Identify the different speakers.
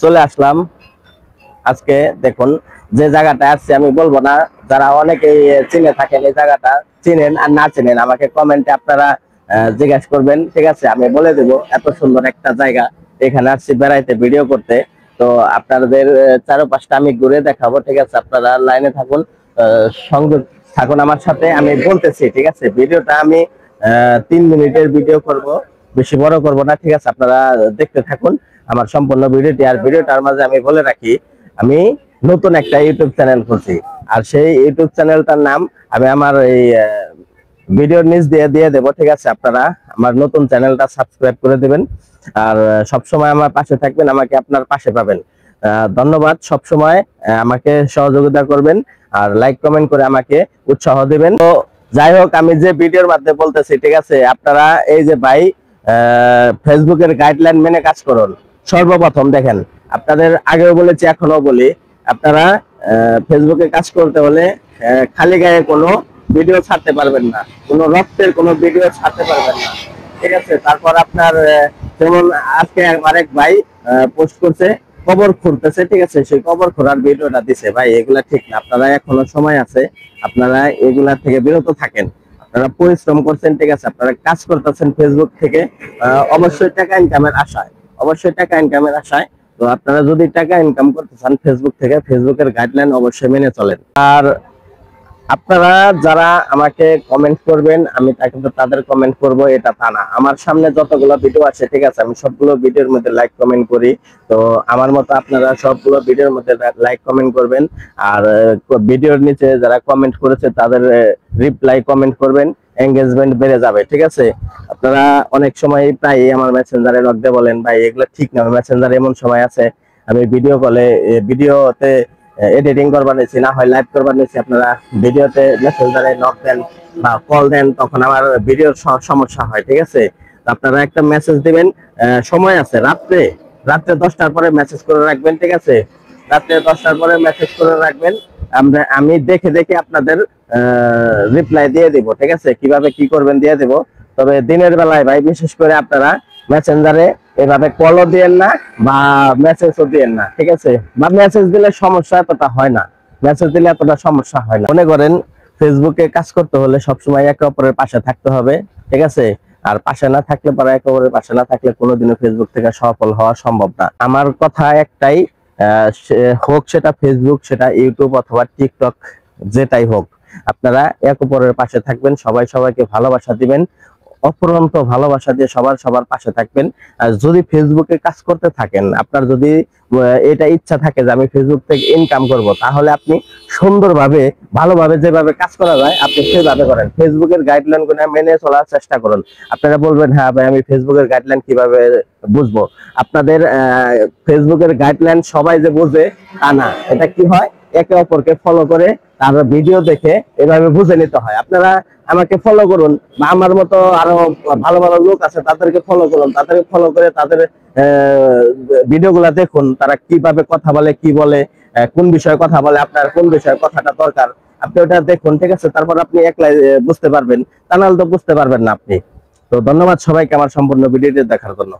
Speaker 1: চলে আসলাম। আজকে দেখুন যে জায়গাটা আসছে আমি বলবো না, যারা অনেকেই চিনে থাকেন এই জায়গাটা, চিনেন আর না চিনেন আমাকে কমেন্টে আপনারা জিজ্ঞাসা করবেন, ঠিক আছে? আমি বলে দেব এত সুন্দর একটা জায়গা, এখানে আসছি বেড়াইতে, ভিডিও করতে। তো আপনাদের চারপাশটা আমি ঘুরে দেখাবো, ঠিক আছে? আপনারা লাইনে থাকুন, সংযোগ থাকুন আমার সাথে, আমি বলতেছি, ঠিক আছে? ভিডিওটা আমি 3 মিনিটের ভিডিও করব, বেশি বড় করব না, ঠিক আছে? আপনারা দেখতে থাকুন আমার সম্পূর্ণ ভিডিওটি। আর ভিডিওটার মাঝে আমি বলে রাখি, আমি নতুন একটা ইউটিউব চ্যানেল খুলছি, আর সেই ইউটিউব চ্যানেলটার নাম আমি আমার এই ভিডিওর নিচ দিয়ে দিয়ে দেবো, ঠিক আছে? আপনারা আমার নতুন চ্যানেলটা সাবস্ক্রাইব করে দিবেন, আর সব সময় আমার পাশে থাকবেন, আমাকে আপনার পাশে পাবেন। ধন্যবাদ। সব সময় আমাকে সহযোগিতা করবেন আর লাইক কমেন্ট করে আমাকে উৎসাহ দিবেন। তো যাই হোক, আমি যে ভিডিওর মাধ্যমে বলতেছি, ঠিক আছে? আপনারা এই যে ভাই ফেসবুকের গাইডলাইন মেনে কাজ করুন। সর্বপ্রথম দেখেন, আপনাদের আগেও বলেছি এখনো বলি, আপনারা ফেসবুকে কাজ করতে হলে খালি গায়ে কোনো ভিডিও ছাড়তে পারবেন না, কোনো রক্তের কোনো ভিডিও ছাড়তে পারবেন না, ঠিক আছে? তারপর আপনার যেমন আজকে আরেক ভাই পোস্ট করছে কবর খুঁড়তেছে, ঠিক আছে? সেই কবর খোঁড়ার ভিডিওটা দিছে, ভাই এগুলা ঠিক না। আপনারা এখনো সময় আছে, আপনারা এগুলা থেকে বিরত থাকেন। আপনারা পরিশ্রম করছেন, ঠিক আছে? আপনারা কাজ করতেছেন ফেসবুক থেকে, অবশ্যই টাকা ইনকামের আশায়, অবশ্যই টাকা ইনকামের আশায়। তো আপনারা যদি টাকা ইনকাম করতে চান ফেসবুক থেকে, ফেসবুকের গাইডলাইন অবশ্যই মেনে চলেন। আর আপনারা যারা আমাকে কমেন্ট করবেন, আমি কিন্তু তাদের কমেন্ট করব এটা তা না। আমার সামনে যতগুলো ভিডিও আছে, ঠিক আছে, আমি সবগুলো ভিডিওর মধ্যে লাইক কমেন্ট করি। তো আমার মতো আপনারা সবগুলো ভিডিওর মধ্যে লাইক কমেন্ট করবেন, আর ভিডিওর নিচে যারা কমেন্ট করেছে তাদের রিপ্লাই কমেন্ট করবেন, এঙ্গেজমেন্ট বেড়ে যাবে, ঠিক আছে? আপনারা অনেক সময় প্রায় আমার মেসেঞ্জারে নক দিয়ে বলেন, ভাই এগুলো ঠিক না, মেসেঞ্জারে এমন সময় আছে আমি ভিডিও কলে, ভিডিওতে এডিটিং করবার নিচ্ছি, না হয় লাইভ করবার নিচ্ছি, আপনারা ভিডিওতে মেসেঞ্জারে নক দেন বা কল দেন, তখন আমার ভিডিওর সমস্যা হয়, ঠিক আছে? আপনারা একটা মেসেজ দিবেন, সময় আছে, রাত্রে রাত্রে 10টার পরে মেসেজ করে রাখবেন, ঠিক আছে? রাত্রে 10টার পরে মেসেজ করে রাখবেন, আমি দেখে দেখে আপনাদের রিপ্লাই দিয়ে দিব, ঠিক আছে? কিভাবে কি করবেন দিয়ে দিব। তবে দিনের বেলায় ভাই বিশেষ করে আপনারা মেসেঞ্জারে এভাবে কলও দিয়েন না বা মেসেজও দিয়েন না, ঠিক আছে? বা মেসেজ দিলে সমস্যা এতটা হয় না, মেসেজ দিলে এতটা সমস্যা হয় না। মনে করেন ফেসবুকে কাজ করতে হলে সবসময় একে অপরের পাশে থাকতে হবে, ঠিক আছে? আর পাশে না থাকলে, পরে একে অপরের পাশে না থাকলে কোনোদিনও ফেসবুক থেকে সফল হওয়া সম্ভব না। আমার কথা একটাই, হোক সেটা ফেসবুক, সেটা ইউটিউব অথবা টিকটক, যেটাই হোক, আপনারা এক অপরের পাশে থাকবেন, সবাই সবাইকে ভালোবাসা দিবেন, অপরন্ত ভালোবাসা দিয়ে সবার সবার পাশে থাকবেন। আর যদি ফেসবুকে কাজ করতে থাকেন, আপনার যদি এটা ইচ্ছা থাকে যে আমি ফেসবুক থেকে ইনকাম করব, তাহলে আপনি সুন্দরভাবে ভালোভাবে যেভাবে কাজ করা যায় আপনি সেভাবে করেন, ফেসবুকের গাইডলাইন গুলো মেনে চলার চেষ্টা করুন। আপনারা বলবেন, হ্যাঁ ভাই আমি ফেসবুকের গাইডলাইন কিভাবে বুঝবো? আপনাদের ফেসবুকের গাইডলাইন সবাই যে বুঝে তা না, এটা কি হয়, একে অপরকে ফলো করে তার ভিডিও দেখে এভাবে বুঝে নিতে হয়। আপনারা আমাকে ফলো করুন, বা আমার মতো আরো ভালো ভালো লোক আছে তাদেরকে ফলো করুন, তাদেরকে ফলো করে তাদের ভিডিওগুলো দেখুন, তারা কিভাবে কথা বলে, কি বলে, কোন বিষয়ে কথা বলে, আপনার কোন বিষয়ে কথাটা দরকার, আপনি ওটা দেখুন, ঠিক আছে? তারপর আপনি একলাই বুঝতে পারবেন, তা নাহলে তো বুঝতে পারবেন না আপনি। তো ধন্যবাদ সবাইকে আমার সম্পূর্ণ ভিডিওটি দেখার জন্য।